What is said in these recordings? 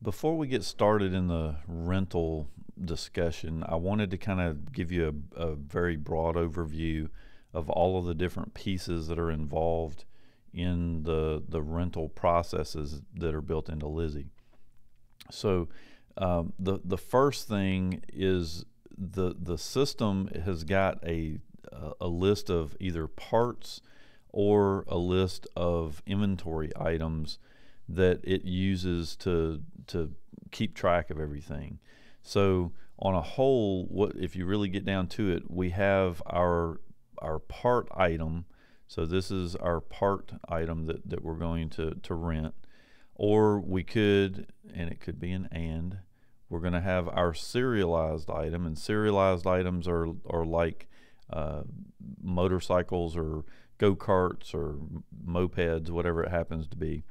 Before we get started in the rental discussion, I wanted to kind of give you a very broad overview of all of the different pieces that are involved in the rental processes that are built into Lizzy. So the first thing is the system has got a list of either parts or a list of inventory items that it uses to keep track of everything. So on a whole, what if you really get down to it, we have our part item. So this is our part item that we're going to rent. Or we could, and it could be we're going to have our serialized item, and serialized items are like motorcycles or go-karts or mopeds, whatever it happens to be.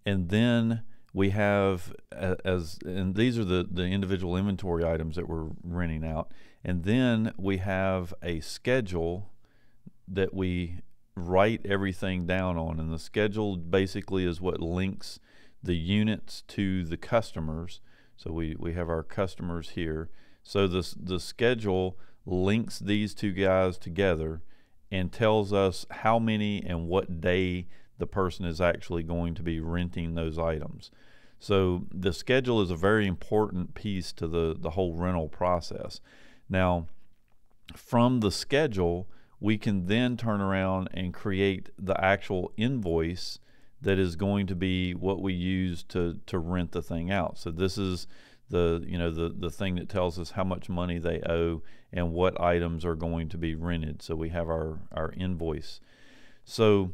And then we have and these are the individual inventory items that we're renting out. And then we have a schedule that we write everything down on, and the schedule basically is what links the units to the customers. So we have our customers here. So the schedule links these two guys together and tells us how many and what day the person is actually going to be renting those items. So the schedule is a very important piece to the whole rental process. Now, from the schedule, we can then turn around and create the actual invoice that is going to be what we use to rent the thing out. So this is the thing that tells us how much money they owe and what items are going to be rented. So we have our invoice. So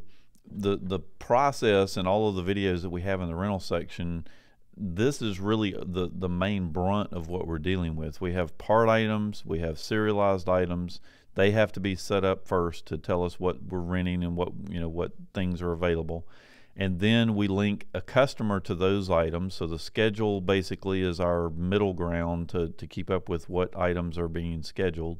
the process and all of the videos that we have in the rental section, this is really the main brunt of what we're dealing with. We have part items, we have serialized items. They have to be set up first to tell us what we're renting and what things are available. And then we link a customer to those items. So the schedule basically is our middle ground to keep up with what items are being scheduled.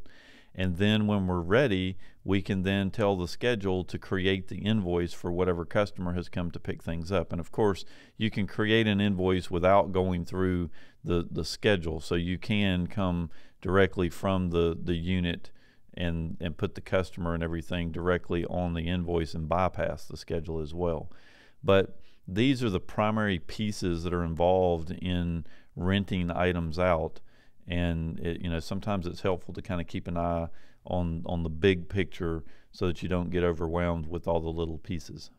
And then when we're ready, we can then tell the schedule to create the invoice for whatever customer has come to pick things up. And of course, you can create an invoice without going through the schedule. So you can come directly from the unit and put the customer and everything directly on the invoice and bypass the schedule as well. But these are the primary pieces that are involved in renting items out. And sometimes it's helpful to kind of keep an eye on the big picture so that you don't get overwhelmed with all the little pieces.